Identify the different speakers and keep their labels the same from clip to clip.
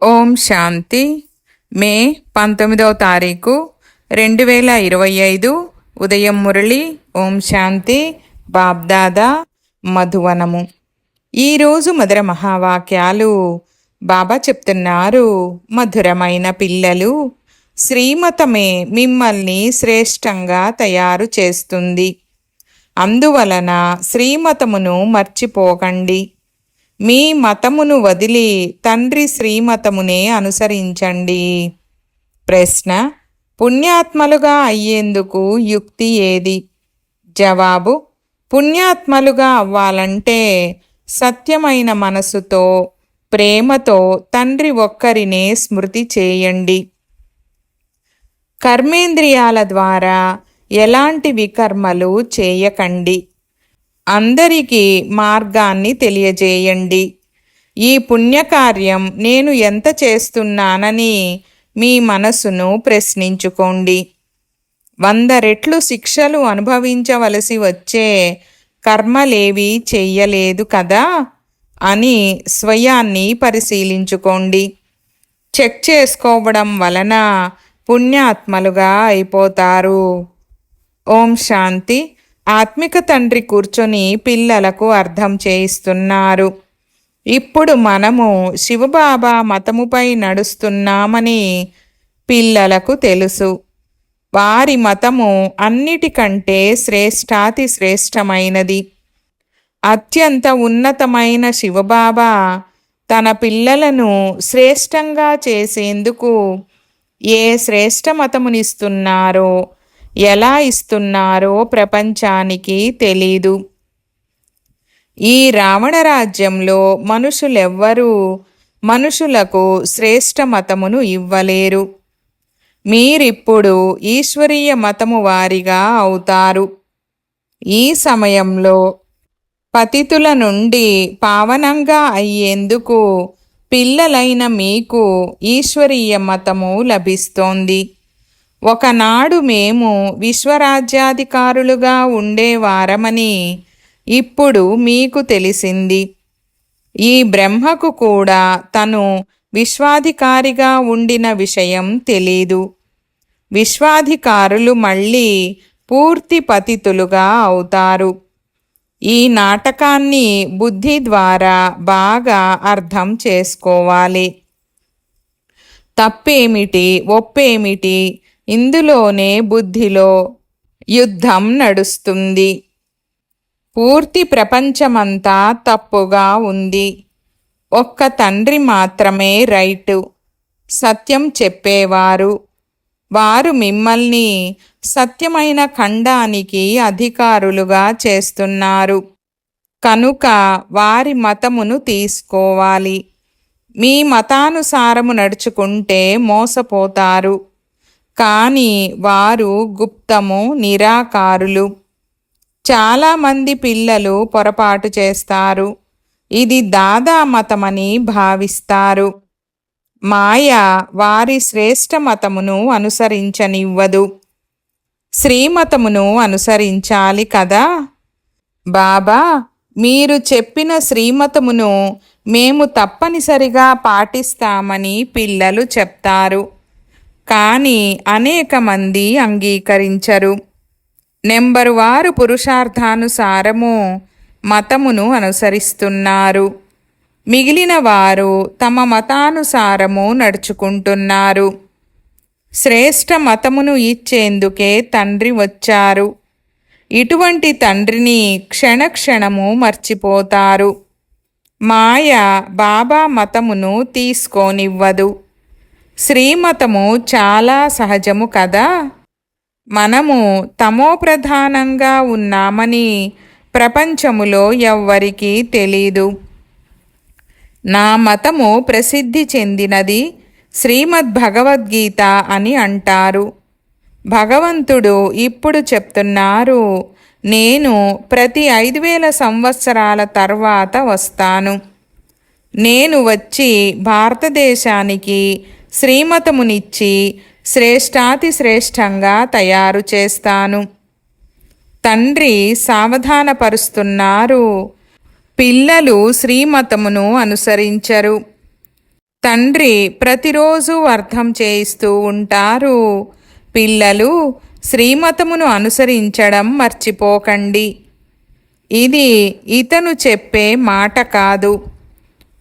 Speaker 1: ఓం శాంతి. మే 19వ తారీఖు 2025 ఉదయం మురళి. ఓం శాంతి. బాబ్దాదా మధువనము. ఈరోజు మధుర మహావాక్యాలు బాబా చెప్తున్నారు. మధురమైన పిల్లలు, శ్రీమతమే మిమ్మల్ని శ్రేష్టంగా తయారు చేస్తుంది. అందువలన శ్రీమతమును మర్చిపోకండి. మీ మతమును వదిలి తండ్రి శ్రీమతమునే అనుసరించండి. ప్రశ్న: పుణ్యాత్మలుగా అయ్యేందుకు యుక్తి ఏది? జవాబు: పుణ్యాత్మలుగా అవ్వాలంటే సత్యమైన మనసుతో, ప్రేమతో తండ్రి ఒక్కరినే స్మృతి చేయండి. కర్మేంద్రియాల ద్వారా ఎలాంటి వికర్మలు చేయకండి. అందరికీ మార్గాన్ని తెలియజేయండి. ఈ పుణ్యకార్యం నేను ఎంత చేస్తున్నానని మీ మనసును ప్రశ్నించుకోండి. 100 రెట్లు శిక్షలు అనుభవించవలసి వచ్చే కర్మలేవీ చెయ్యలేదు కదా అని స్వయాన్ని పరిశీలించుకోండి. చెక్ చేసుకోవడం వలన పుణ్యాత్మలుగా అయిపోతారు. ఓం శాంతి. ఆత్మిక తండ్రి కూర్చొని పిల్లలకు అర్థం చేయిస్తున్నారు. ఇప్పుడు మనము శివబాబా మతముపై నడుస్తున్నామని పిల్లలకు తెలుసు. వారి మతము అన్నిటికంటే శ్రేష్టాతి శ్రేష్టమైనది. అత్యంత ఉన్నతమైన శివబాబా తన పిల్లలను శ్రేష్టంగా చేసేందుకు ఏ శ్రేష్ట మతమునిస్తున్నారో, ఎలా ఇస్తున్నారో ప్రపంచానికి తెలీదు. ఈ రావణ రాజ్యంలో మనుషులెవ్వరూ మనుషులకు శ్రేష్ట మతమును ఇవ్వలేరు. మీరిప్పుడు ఈశ్వరీయ మతము వారిగా అవుతారు. ఈ సమయంలో పతితుల నుండి పావనంగా అయ్యేందుకు పిల్లలైన మీకు ఈశ్వరీయ మతము లభిస్తోంది. ఒకనాడు మేము విశ్వరాజ్యాధికారులుగా ఉండేవారమని ఇప్పుడు మీకు తెలిసింది. ఈ బ్రహ్మకు కూడా తను విశ్వాధికారిగా ఉండిన విషయం తెలీదు. విశ్వాధికారులు మళ్ళీ పూర్తి పతితులుగా అవుతారు. ఈ నాటకాన్ని బుద్ధి ద్వారా బాగా అర్థం చేసుకోవాలి. తప్పేమిటి, ఒప్పేమిటి, ఇందులోనే బుద్ధిలో యుద్ధం నడుస్తుంది. పూర్తి ప్రపంచమంతా తప్పుగా ఉంది. ఒక్క తండ్రి మాత్రమే రైటు, సత్యం చెప్పేవారు. వారు మిమ్మల్ని సత్యమైన ఖండానికి అధికారులుగా చేస్తున్నారు. కనుక వారి మతమును తీసుకోవాలి. మీ మతానుసారము నడుచుకుంటే మోసపోతారు. కానీ వారు గుప్తము, నిరాకారులు. చాలామంది పిల్లలు పొరపాటు చేస్తారు. ఇది దాదా మతమని భావిస్తారు. మాయ వారి శ్రేష్ట మతమును అనుసరించనివ్వదు. శ్రీమతమును అనుసరించాలి కదా. బాబా, మీరు చెప్పిన శ్రీమతమును మేము తప్పనిసరిగా పాటిస్తామని పిల్లలు చెప్తారు. కానీ అనేక మంది అంగీకరించరు. నెంబరు వారు పురుషార్థానుసారము మతమును అనుసరిస్తున్నారు. మిగిలిన వారు తమ మతానుసారము నడుచుకుంటున్నారు. శ్రేష్ట మతమును ఇచ్చేందుకే తండ్రి వచ్చారు. ఇటువంటి తండ్రిని క్షణక్షణము మర్చిపోతారు. మాయ బాబా మతమును తీసుకోనివ్వదు. శ్రీమతము చాలా సహజము కదా. మనము తమోప్రధానంగా ఉన్నామని ప్రపంచములో ఎవ్వరికీ తెలీదు. నా మతము ప్రసిద్ధి చెందినది, శ్రీమద్ భగవద్గీత అని అంటారు. భగవంతుడు ఇప్పుడు చెప్తున్నారు, నేను ప్రతి 5000 సంవత్సరాల తర్వాత వస్తాను. నేను వచ్చి భారతదేశానికి శ్రీమతమునిచ్చి శ్రేష్టాతి శ్రేష్టంగా తయారు చేస్తాను. తండ్రి సావధానపరుస్తున్నారు. పిల్లలు శ్రీమతమును అనుసరించరు. తండ్రి ప్రతిరోజు అర్థం చేయిస్తూ ఉంటారు. పిల్లలు శ్రీమతమును అనుసరించడం మర్చిపోకండి. ఇది ఇతను చెప్పే మాట కాదు.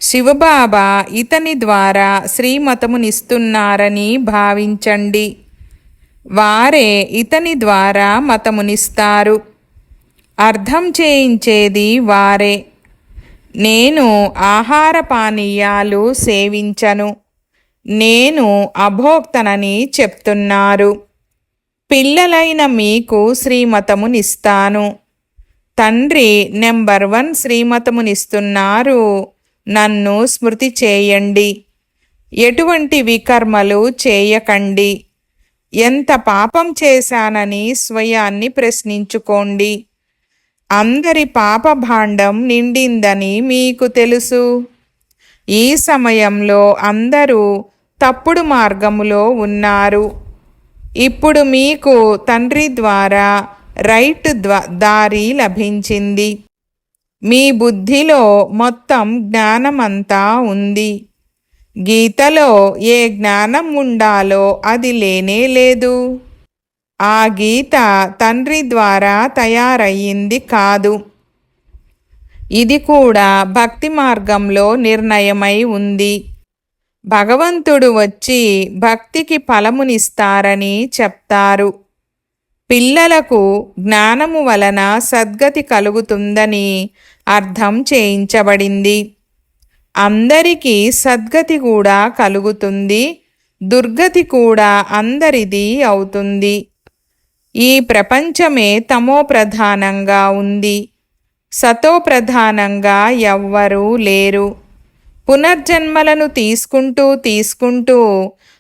Speaker 1: శివబాబా ఇతని ద్వారా శ్రీమతమునిస్తున్నారని భావించండి. వారే ఇతని ద్వారా మతమునిస్తారు. అర్థం చేయించేది వారే. నేను ఆహార పానీయాలు సేవించను, నేను అభోక్తనని చెప్తున్నారు. పిల్లలైన మీకు శ్రీమతమునిస్తాను. తండ్రి నెంబర్ 1 శ్రీమతమునిస్తున్నారు. నన్ను స్మృతి చేయండి. ఎటువంటి వికర్మలు చేయకండి. ఎంత పాపం చేశానని స్వయాన్ని ప్రశ్నించుకోండి. అందరి పాపభాండం నిండిందని మీకు తెలుసు. ఈ సమయంలో అందరూ తప్పుడు మార్గములో ఉన్నారు. ఇప్పుడు మీకు తండ్రి ద్వారా రైట్ దారి లభించింది. మీ బుద్ధిలో మొత్తం జ్ఞానమంతా ఉంది. గీతలో ఏ జ్ఞానం ఉండాలో అది లేనే లేదు. ఆ గీత తండ్రి ద్వారా తయారయ్యింది కాదు. ఇది కూడా భక్తి మార్గంలో నిర్ణయమై ఉంది. భగవంతుడు వచ్చి భక్తికి ఫలమునిస్తారని చెప్తారు. పిల్లలకు జ్ఞానము వలన సద్గతి కలుగుతుందని అర్థం చేయించబడింది. అందరికీ సద్గతి కూడా కలుగుతుంది, దుర్గతి కూడా అందరిది అవుతుంది. ఈ ప్రపంచమే తమో ప్రధానంగా ఉంది, సతో ప్రధానంగా ఎవ్వరూ లేరు. పునర్జన్మలను తీసుకుంటూ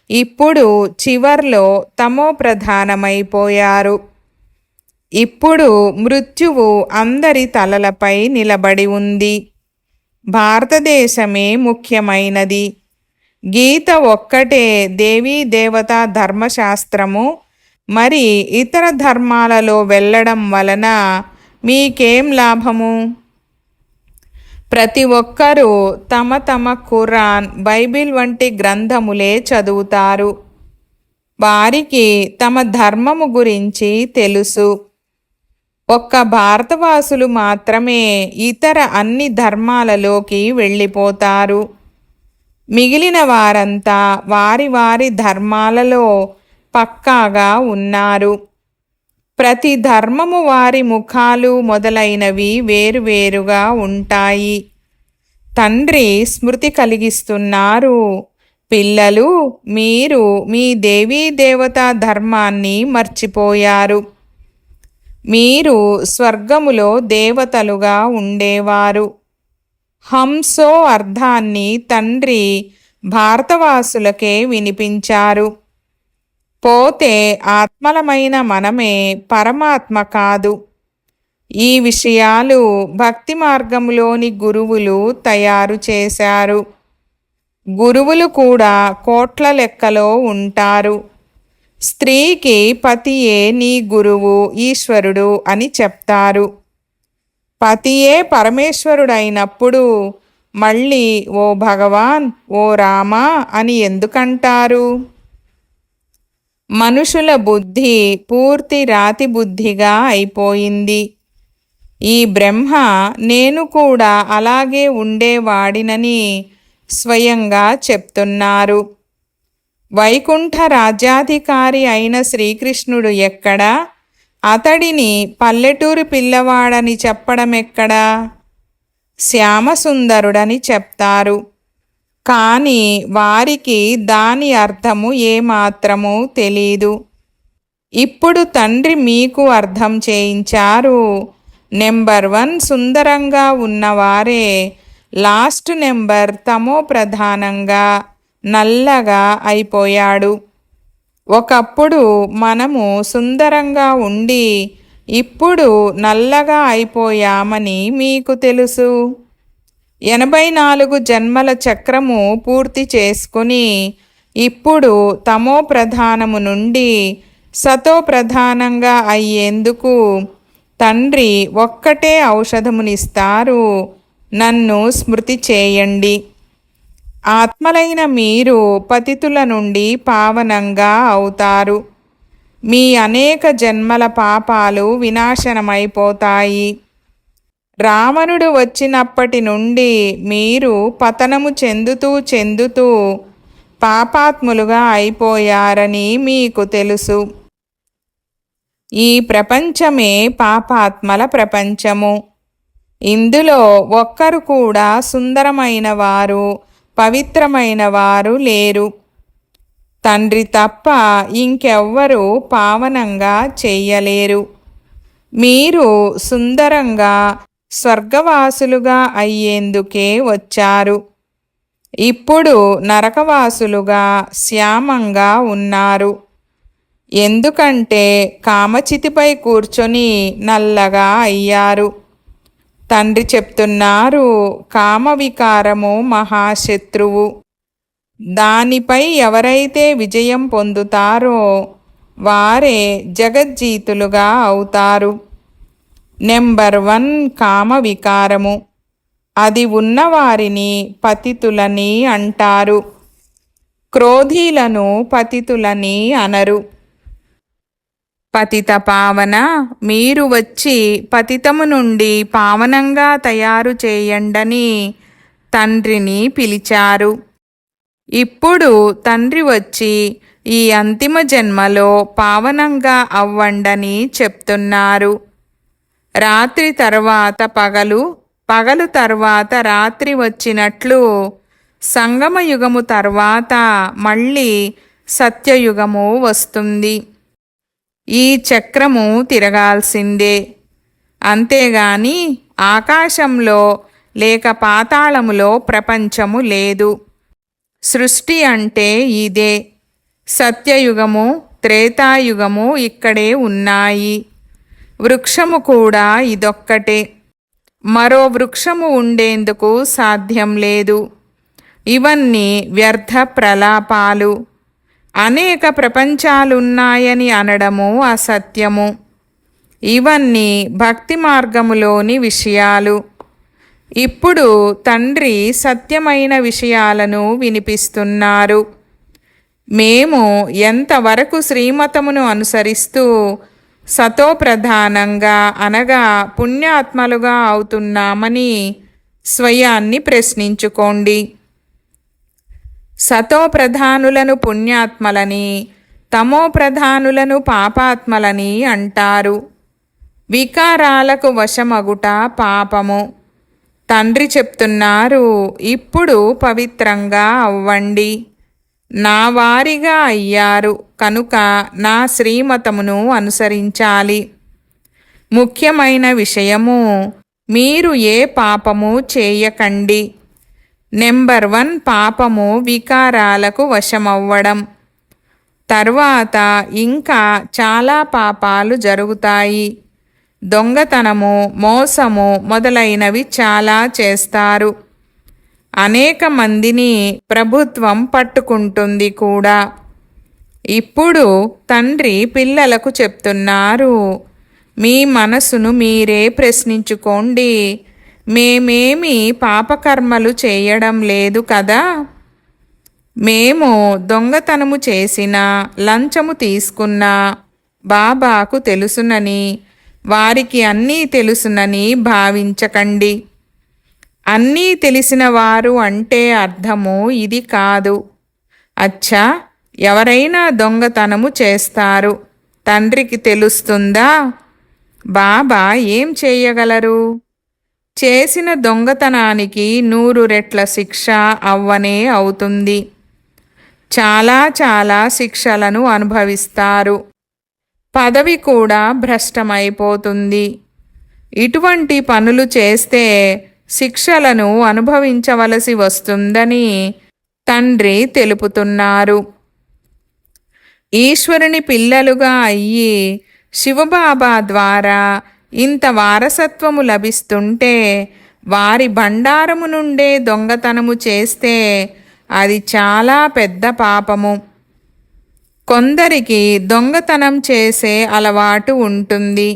Speaker 1: ఇప్పుడు చివర్లో తమో ప్రధానమైపోయారు. ఇప్పుడు మృత్యువు అందరి తలలపై నిలబడి ఉంది. భారతదేశమే ముఖ్యమైనది. గీత ఒక్కటే దేవీ దేవతా ధర్మశాస్త్రము. మరి ఇతర ధర్మాలలో వెళ్ళడం వలన మీకేం లాభము? ప్రతి ఒక్కరూ తమ తమ ఖురాన్, బైబిల్ వంటి గ్రంథములే చదువుతారు. వారికి తమ ధర్మము గురించి తెలుసు. ఒక్క భారతవాసులు మాత్రమే ఇతర అన్ని ధర్మాలలోకి వెళ్ళిపోతారు. మిగిలిన వారంతా వారి వారి ధర్మాలలో పక్కాగా ఉన్నారు. ప్రతి ధర్మము వారి ముఖాలు మొదలైనవి వేరువేరుగా ఉంటాయి. తండ్రి స్మృతి కలిగిస్తున్నారు. పిల్లలు, మీరు మీ దేవీ దేవతా ధర్మాన్ని మర్చిపోయారు. మీరు స్వర్గములో దేవతలుగా ఉండేవారు. హంసో అర్థాన్ని తండ్రి భారతవాసులకే వినిపించారు. పోతే ఆత్మలమైన మనమే పరమాత్మ కాదు. ఈ విషయాలు భక్తి మార్గంలోని గురువులు తయారు చేశారు. గురువులు కూడా కోట్ల లెక్కలో ఉంటారు. స్త్రీకి పతియే నీ గురువు, ఈశ్వరుడు అని చెప్తారు. పతియే పరమేశ్వరుడైనప్పుడు మళ్ళీ ఓ భగవాన్, ఓ రామా అని ఎందుకంటారు? మనుషుల బుద్ధి పూర్తి రాతి బుద్ధిగా అయిపోయింది. ఈ బ్రహ్మ నేను కూడా అలాగే ఉండేవాడినని స్వయంగా చెప్తున్నారు. వైకుంఠ రాజ్యాధికారి అయిన శ్రీకృష్ణుడు ఎక్కడా? అతడిని పల్లెటూరు పిల్లవాడని చెప్పడమెక్కడా? శ్యామసుందరుడని చెప్తారు. కానీ వారికి దాని అర్థము ఏమాత్రమూ తెలీదు. ఇప్పుడు తండ్రి మీకు అర్థం చేయించారు. నెంబర్ 1 సుందరంగా ఉన్నవారే లాస్ట్ నెంబర్ తమో ప్రధానంగా నల్లగా అయిపోయాడు. ఒకప్పుడు మనము సుందరంగా ఉండి ఇప్పుడు నల్లగా అయిపోయామని మీకు తెలుసు. 84 జన్మల చక్రము పూర్తి చేసుకుని ఇప్పుడు తమో ప్రధానము నుండి సతో ప్రధానంగా అయ్యేందుకు తండ్రి ఒక్కటే ఔషధమునిస్తారు. నన్ను స్మృతి చేయండి. ఆత్మలైన మీరు పతితుల నుండి పావనంగా అవుతారు. మీ అనేక జన్మల పాపాలు వినాశనమైపోతాయి. రావణుడు వచ్చినప్పటి నుండి మీరు పతనము చెందుతూ చెందుతూ పాపాత్ములుగా అయిపోయారని మీకు తెలుసు. ఈ ప్రపంచమే పాపాత్మల ప్రపంచము. ఇందులో ఒక్కరు కూడా సుందరమైన వారు, పవిత్రమైన వారు లేరు. తండ్రి తప్ప ఇంకెవ్వరూ పావనంగా చెయ్యలేరు. మీరు సుందరంగా స్వర్గవాసులుగా అయ్యేందుకే వచ్చారు. ఇప్పుడు నరకవాసులుగా శ్యామంగా ఉన్నారు. ఎందుకంటే కామచితిపై కూర్చొని నల్లగా అయ్యారు. తండ్రి చెప్తున్నారు, కామవికారము మహాశత్రువు. దానిపై ఎవరైతే విజయం పొందుతారో వారే జగజ్జీతులుగా అవుతారు. నెంబర్ 1 కామవికారము. అది ఉన్నవారిని పతితులని అంటారు. క్రోధీలను పతితులని అనరు. పతిత పావన, మీరు వచ్చి పతితము నుండి పావనంగా తయారు చేయండని తండ్రిని పిలిచారు. ఇప్పుడు తండ్రి వచ్చి ఈ అంతిమ జన్మలో పావనంగా అవ్వండని చెప్తున్నారు. రాత్రి తర్వాత పగలు, పగలు తర్వాత రాత్రి వచ్చినట్లు సంగమయుగము తర్వాత మళ్ళీ సత్యయుగము వస్తుంది. ఈ చక్రము తిరగాల్సిందే. అంతేగాని ఆకాశంలో లేక పాతాళములో ప్రపంచము లేదు. సృష్టి అంటే ఇదే. సత్యయుగము, త్రేతాయుగము ఇక్కడే ఉన్నాయి. వృక్షము కూడా ఇదొక్కటే. మరో వృక్షము ఉండేందుకు సాధ్యం లేదు. ఇవన్నీ వ్యర్థ ప్రలాపాలు. అనేక ప్రపంచాలున్నాయని అనడము అసత్యము. ఇవన్నీ భక్తి మార్గములోని విషయాలు. ఇప్పుడు తండ్రి సత్యమైన విషయాలను వినిపిస్తున్నారు. మేము ఎంతవరకు శ్రీమతమును అనుసరిస్తూ సతోప్రధానంగా అనగా పుణ్యాత్మలుగా అవుతున్నామని స్వయాన్ని ప్రశ్నించుకోండి. సతోప్రధానులను పుణ్యాత్మలని, తమోప్రధానులను పాపాత్మలని అంటారు. వికారాలకు వశమగుట పాపము. తండ్రి చెప్తున్నారు, ఇప్పుడు పవిత్రంగా అవ్వండి. నా వారిగా అయ్యారు కనుక నా శ్రీమతమును అనుసరించాలి. ముఖ్యమైన విషయము, మీరు ఏ పాపము చేయకండి. నెంబర్ 1 పాపము వికారాలకు వశమవ్వడం. తర్వాత ఇంకా చాలా పాపాలు జరుగుతాయి. దొంగతనము, మోసము మొదలైనవి చాలా చేస్తారు. అనేక మందిని ప్రభుత్వం పట్టుకుంటుంది కూడా. ఇప్పుడు తండ్రి పిల్లలకు చెప్తున్నారు, మీ మనసును మీరే ప్రశ్నించుకోండి. మేమేమి పాపకర్మలు చేయడం లేదు కదా. మేము దొంగతనము చేసినా, లంచము తీసుకున్నా బాబాకు తెలుసునని, వారికి అన్నీ తెలుసునని భావించకండి. అన్నీ తెలిసిన వారు అంటే అర్థము ఇది కాదు. అచ్చా, ఎవరైనా దొంగతనము చేస్తారు, తండ్రికి తెలుస్తుందా? బాబా ఏం చేయగలరు? చేసిన దొంగతనానికి 100 రెట్ల శిక్ష అవ్వనే అవుతుంది. చాలా చాలా శిక్షలను అనుభవిస్తారు. పదవి కూడా భ్రష్టమైపోతుంది. ఇటువంటి పనులు చేస్తే శిక్షలను అనుభవించవలసి వస్తుందని తండ్రి తెలుపుతున్నారు. ఈశ్వరుని పిల్లలుగా అయ్యి శివబాబా ద్వారా ఇంత వారసత్వము లభిస్తుంటే వారి బండారము నుండే దొంగతనము చేస్తే అది చాలా పెద్ద పాపము. కొందరికి దొంగతనం చేసే అలవాటు ఉంటుంది.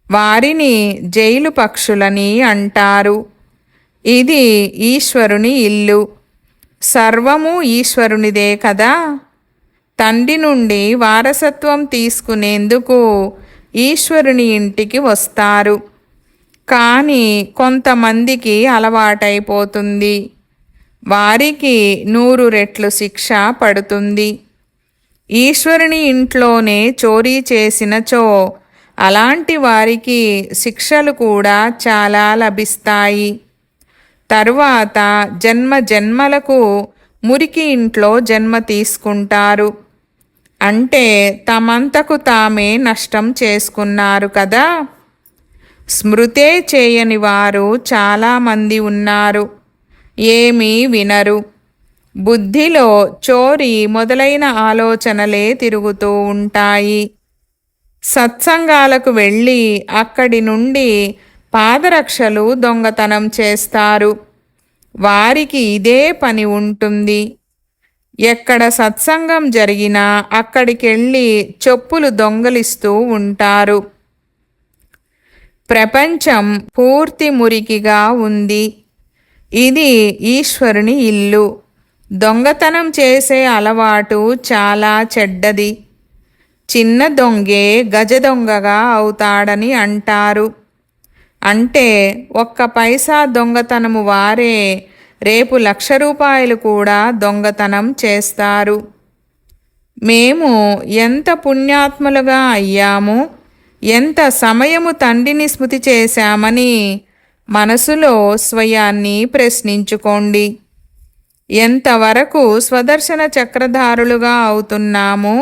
Speaker 1: వారిని జైలు పక్షులని అంటారు. ఇది ఈశ్వరుని ఇల్లు. సర్వము ఈశ్వరునిదే కదా. తండ్రి నుండి వారసత్వం తీసుకునేందుకు ఈశ్వరుని ఇంటికి వస్తారు. కానీ కొంతమందికి అలవాటైపోతుంది. వారికి 100 రెట్లు శిక్ష పడుతుంది. ఈశ్వరుని ఇంట్లోనే చోరీ చేసినచో అలాంటి వారికి శిక్షలు కూడా చాలా లభిస్తాయి. తరువాత జన్మ జన్మలకు మురికి ఇంట్లో జన్మ తీసుకుంటారు. అంటే తమంతకు తామే నష్టం చేసుకున్నారు కదా. స్మృతే చేయని వారు చాలామంది ఉన్నారు. ఏమీ వినరు. బుద్ధిలో చోరీ మొదలైన ఆలోచనలే తిరుగుతూ ఉంటాయి. సత్సంగాలకు వెళ్ళి అక్కడి నుండి పాదరక్షలు దొంగతనం చేస్తారు. వారికి ఇదే పని ఉంటుంది. ఎక్కడ సత్సంగం జరిగినా అక్కడికెళ్ళి చెప్పులు దొంగలిస్తూ ఉంటారు. ప్రపంచం పూర్తి మురికిగా ఉంది. ఇది ఈశ్వరుని ఇల్లు. దొంగతనం చేసే అలవాటు చాలా చెడ్డది. చిన్న దొంగే గజ దొంగగా అవుతాడని అంటారు. అంటే 1 పైసా దొంగతనము వారే రేపు 1,00,000 రూపాయలు కూడా దొంగతనం చేస్తారు. మేము ఎంత పుణ్యాత్ములుగా అయ్యాము, ఎంత సమయము తండ్రిని స్మృతి చేశామని మనసులో స్వయాన్ని ప్రశ్నించుకోండి. ఎంతవరకు స్వదర్శన చక్రధారులుగా అవుతున్నామో,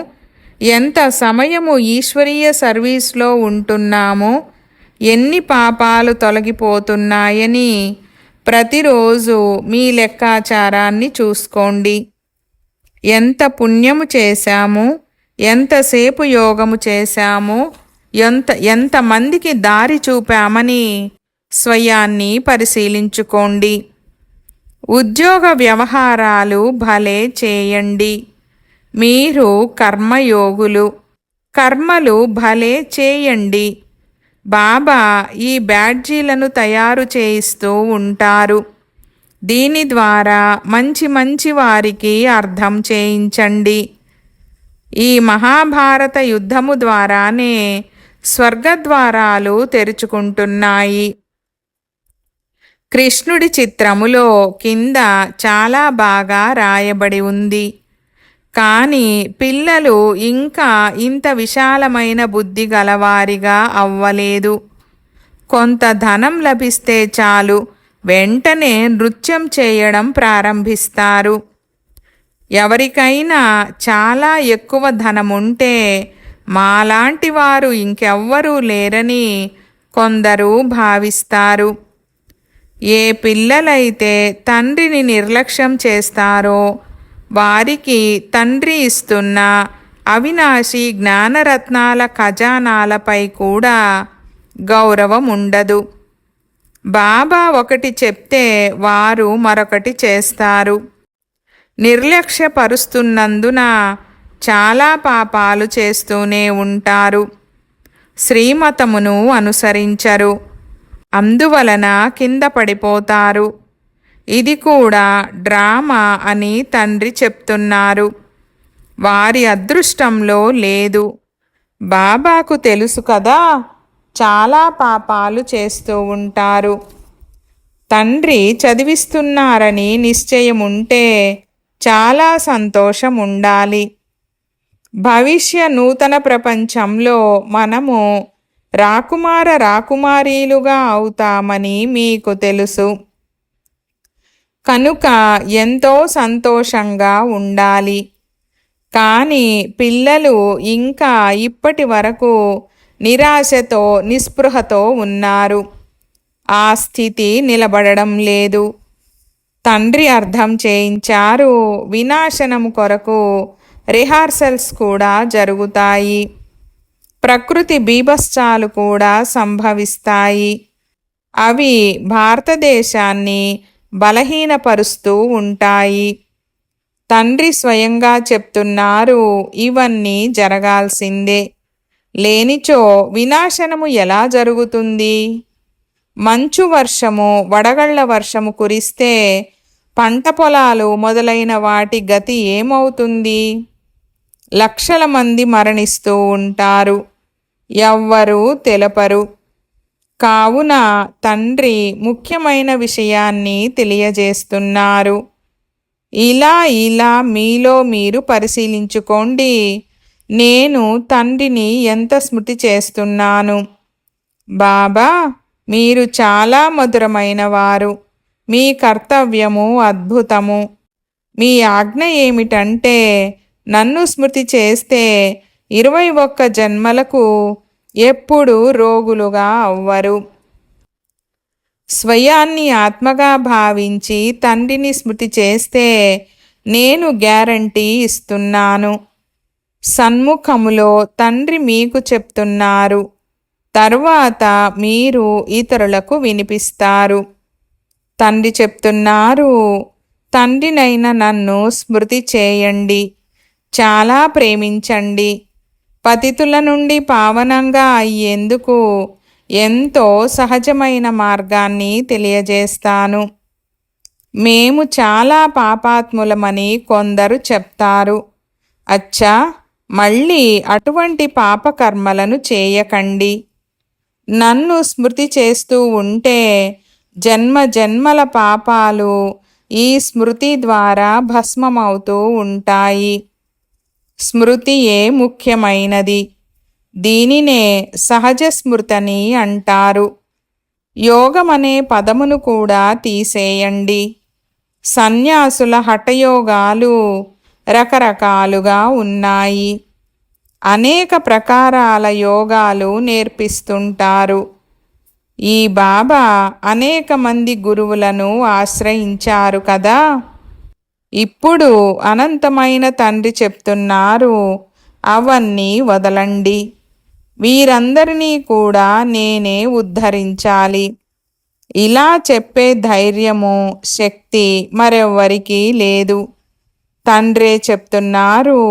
Speaker 1: ఎంత సమయము ఈశ్వరీయ సర్వీస్లో ఉంటున్నామో, ఎన్ని పాపాలు తొలగిపోతున్నాయని ప్రతిరోజు మీ లెక్కాచారాన్ని చూసుకోండి. ఎంత పుణ్యము చేశాము, ఎంతసేపు యోగము చేశాము, ఎంతమందికి దారి చూపామని స్వయాన్ని పరిశీలించుకోండి. ఉద్యోగ వ్యవహారాలు భలే చేయండి. మీరు కర్మయోగులు. కర్మలు భలే చేయండి. బాబా ఈ బ్యాడ్జీలను తయారు చేయిస్తూ ఉంటారు. దీని ద్వారా మంచి మంచి వారికి అర్థం చేయించండి. ఈ మహాభారత యుద్ధము ద్వారానే స్వర్గద్వారాలు తెరుచుకుంటున్నాయి. కృష్ణుడి చిత్రములో కింద చాలా బాగా రాయబడి ఉంది. కానీ పిల్లలు ఇంకా ఇంత విశాలమైన బుద్ధి గలవారిగా అవ్వలేదు. కొంత ధనం లభిస్తే చాలు, వెంటనే నృత్యం చేయడం ప్రారంభిస్తారు. ఎవరికైనా చాలా ఎక్కువ ధనముంటే మాలాంటి వారు ఇంకెవ్వరూ లేరని కొందరు భావిస్తారు. ఏ పిల్లలైతే తండ్రిని నిర్లక్ష్యం చేస్తారో వారికి తండ్రి ఇస్తున్న అవినాశి జ్ఞానరత్నాల ఖజానాలపై కూడా గౌరవం ఉండదు. బాబా ఒకటి చెప్తే వారు మరొకటి చేస్తారు. నిర్లక్ష్యపరుస్తున్నందున చాలా పాపాలు చేస్తూనే ఉంటారు. శ్రీమతమును అనుసరించరు. అందువలన కింద పడిపోతారు. ఇది కూడా డ్రామా అని తండ్రి చెప్తున్నారు. వారి అదృష్టంలో లేదు. బాబాకు తెలుసు కదా, చాలా పాపాలు చేస్తూ ఉంటారు. తండ్రి చదివిస్తున్నారని నిశ్చయం ఉంటే చాలా సంతోషం ఉండాలి. భవిష్య నూతన ప్రపంచంలో మనము రాకుమారీలుగా అవుతామని మీకు తెలుసు. కనుక ఎంతో సంతోషంగా ఉండాలి. కానీ పిల్లలు ఇంకా ఇప్పటి వరకు నిరాశతో నిస్పృహతో ఉన్నారు. ఆ స్థితి నిలబడడం లేదు. తండ్రి అర్థం చేయించారు, వినాశనం కొరకు రిహార్సల్స్ కూడా జరుగుతాయి. ప్రకృతి బీభత్సాలు కూడా సంభవిస్తాయి. అవి భారతదేశాన్ని బలహీనపరుస్తూ ఉంటాయి. తండ్రి స్వయంగా చెప్తున్నారు, ఇవన్నీ జరగాల్సిందే. లేనిచో వినాశనము ఎలా జరుగుతుంది? మంచు వర్షము, వడగళ్ల వర్షము కురిస్తే పంట పొలాలు మొదలైన వాటి గతి ఏమవుతుంది? లక్షల మంది మరణిస్తూ ఉంటారు, ఎవ్వరూ తెలపరు. కావున తండ్రి ముఖ్యమైన విషయాన్ని తెలియజేస్తున్నారు. ఇలా మీలో మీరు పరిశీలించుకోండి. నేను తండ్రిని ఎంత స్మృతి చేస్తున్నాను. బాబా, మీరు చాలా మధురమైన వారు. మీ కర్తవ్యము అద్భుతము. మీ ఆజ్ఞ ఏమిటంటే నన్ను స్మృతి చేస్తే 21 జన్మలకు ఎప్పుడు రోగులుగా అవ్వరు. స్వయాన్ని ఆత్మగా భావించి తండ్రిని స్మృతి చేస్తే నేను గ్యారంటీ ఇస్తున్నాను. సన్ముఖములో తండ్రి మీకు చెప్తున్నారు, తరువాత మీరు ఇతరులకు వినిపిస్తారు. తండ్రి చెప్తున్నారు, తండ్రినైన నన్ను స్మృతి చేయండి, చాలా ప్రేమించండి. పతితుల నుండి పావనంగా అయ్యేందుకు ఎంతో సహజమైన మార్గాన్ని తెలియజేస్తాను. మేము చాలా పాపాత్ములమని కొందరు చెప్తారు. అచ్చా, మళ్ళీ అటువంటి పాపకర్మలను చేయకండి. నన్ను స్మృతి చేస్తూ ఉంటే జన్మ జన్మల పాపాలు ఈ స్మృతి ద్వారా భస్మమవుతూ ఉంటాయి. స్మృతియే ముఖ్యమైనది. దీనినే సహజ స్మృతని అంటారు. యోగమనే పదమును కూడా తీసేయండి. సన్యాసుల హఠయోగాలు రకరకాలుగా ఉన్నాయి. అనేక ప్రకారాల యోగాలు నేర్పిస్తుంటారు. ఈ బాబా అనేక మంది గురువులను ఆశ్రయించారు కదా. ఇప్పుడు అనంతమైన తండ్రి చెప్తున్నారు, అవన్నీ వదలండి. వీరందరినీ కూడా నేనే ఉద్ధరించాలి. ఇలా చెప్పే ధైర్యము, శక్తి మరెవ్వరికీ లేదు. తండ్రే చెప్తున్నారు,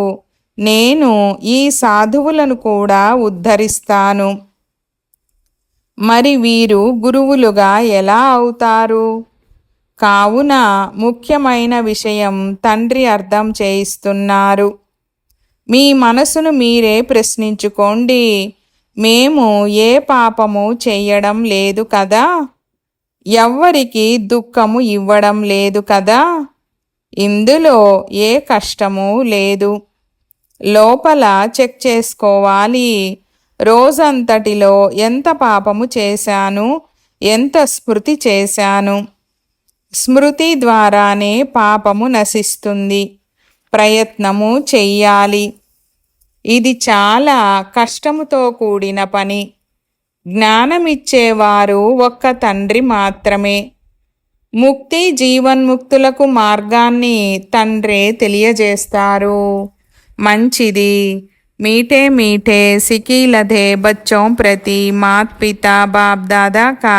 Speaker 1: నేను ఈ సాధువులను కూడా ఉద్ధరిస్తాను. మరి వీరు గురువులుగా ఎలా అవుతారు? కావున ముఖ్యమైన విషయం తండ్రి అర్థం చేయిస్తున్నారు. మీ మనసును మీరే ప్రశ్నించుకోండి. మేము ఏ పాపము చేయడం లేదు కదా, ఎవ్వరికి దుఃఖము ఇవ్వడం లేదు కదా, ఇందులో ఏ కష్టము లేదు. లోపల చెక్ చేసుకోవాలి. రోజంతటిలో ఎంత పాపము చేశాను, ఎంత స్మృతి చేశాను. స్మృతి ద్వారానే పాపము నశిస్తుంది. ప్రయత్నము చెయ్యాలి. ఇది చాలా కష్టముతో కూడిన పని. జ్ఞానమిచ్చేవారు ఒక్క తండ్రి మాత్రమే. ముక్తి జీవన్ముక్తులకు మార్గాన్ని తండ్రే తెలియజేస్తారు. మంచిది. मीठे मीठे सिकीलधे बच्चों प्रति मात पिता बाप दादा का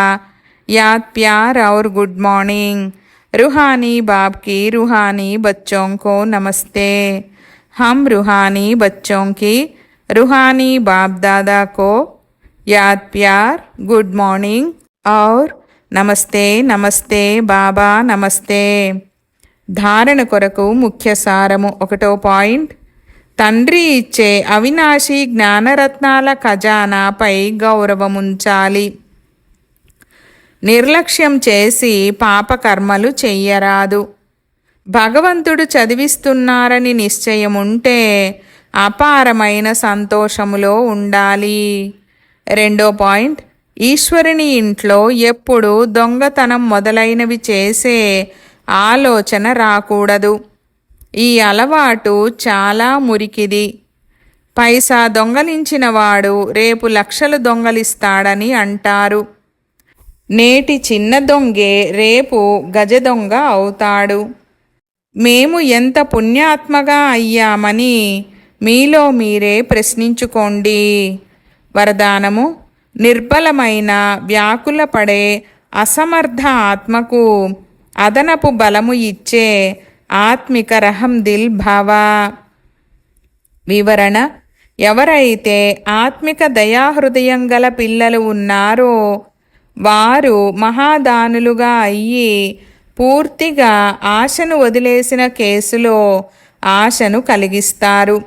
Speaker 1: याद प्यार और गुड मॉर्निंग। रूहानी बाप की रूहानी बच्चों को नमस्ते। हम रूहानी बच्चों की रूहानी बाप दादा को याद प्यार गुड मॉर्निंग और नमस्ते नमस्ते बाबा नमस्ते। धारण కొరకు ముఖ్య సారము 1వ పాయింట్. తండ్రి ఇచ్చే అవినాశి జ్ఞానరత్నాల ఖజానాపై గౌరవముంచాలి. నిర్లక్ష్యం చేసి పాపకర్మలు చెయ్యరాదు. భగవంతుడు చదివిస్తున్నారని నిశ్చయముంటే అపారమైన సంతోషములో ఉండాలి. 2వ పాయింట్. ఈశ్వరుని ఇంట్లో ఎప్పుడు దొంగతనం మొదలైనవి చేసే ఆలోచన రాకూడదు. ఈ అలవాటు చాలా మురికిది. పైసా దొంగలించిన వాడు రేపు లక్షలు దొంగలిస్తాడని అంటారు. నేటి చిన్న దొంగే రేపు గజ దొంగ అవుతాడు. మేము ఎంత పుణ్యాత్మగా అయ్యామని మీలో మీరే ప్రశ్నించుకోండి. వరదానము. నిర్బలమైన వ్యాకులపడే అసమర్థ ఆత్మకు అదనపు బలము ఇచ్చే ఆత్మిక రహం దిల్ భావ. వివరణ. ఎవరైతే ఆత్మిక దయాహృదయం గల పిల్లలు ఉన్నారో వారు మహాదానులుగా అయ్యి పూర్తిగా ఆశను వదిలేసిన కేసులో ఆశను కలిగిస్తారు.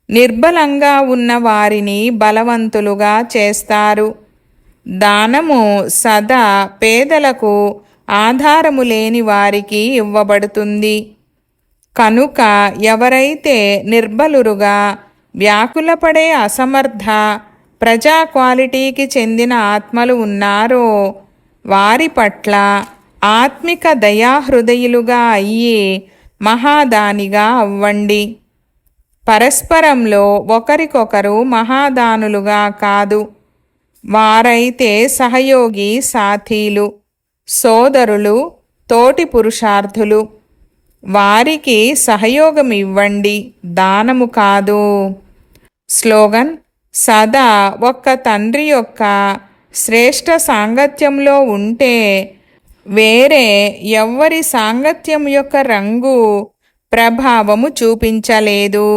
Speaker 1: నిర్బలంగా ఉన్న వారిని బలవంతులుగా చేస్తారు. దానము సదా పేదలకు, ఆధారము లేని వారికి ఇవ్వబడుతుంది. కనుక ఎవరైతే నిర్బలురుగా, వ్యాకులపడే అసమర్థ, ప్రజా క్వాలిటీకి చెందిన ఆత్మలు ఉన్నారో వారి పట్ల ఆత్మిక దయాహృదయులుగా అయ్యి మహాదానిగా అవ్వండి. పరస్పరంలో ఒకరికొకరు మహాదానులుగా కాదు, వారైతే సహయోగి సాథీలు, సోదరులు, తోటి పురుషార్థులు. వారికి సహయోగం ఇవ్వండి, దానము కాదు. స్లోగన్: సదా ఒక్క తండ్రి యొక్క శ్రేష్ఠ సాంగత్యంలో ఉంటే వేరే ఎవ్వరి సాంగత్యం యొక్క రంగు ప్రభావము చూపించలేదు.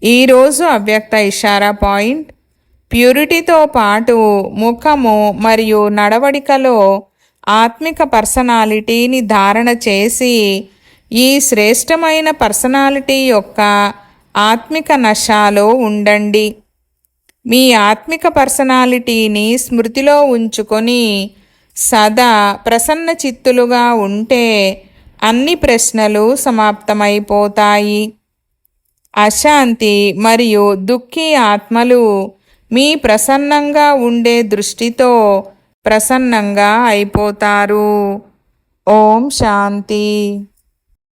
Speaker 1: ఈరోజు అవ్యక్త ఇషారా పాయింట్: ప్యూరిటీతో పాటు ముఖము మరియు నడవడికలో ఆత్మిక పర్సనాలిటీని ధారణ చేసి ఈ శ్రేష్టమైన పర్సనాలిటీ యొక్క ఆత్మిక నశాలో ఉండండి. మీ ఆత్మిక పర్సనాలిటీని స్మృతిలో ఉంచుకొని సదా ప్రసన్న చిత్తులుగా ఉంటే అన్ని ప్రశ్నలు సమాప్తమైపోతాయి. అశాంతి మరియు దుఃఖీ ఆత్మలు మీ ప్రసన్నంగా ఉండే దృష్టితో ప్రసన్నంగా అయిపోతారు. ఓం శాంతి.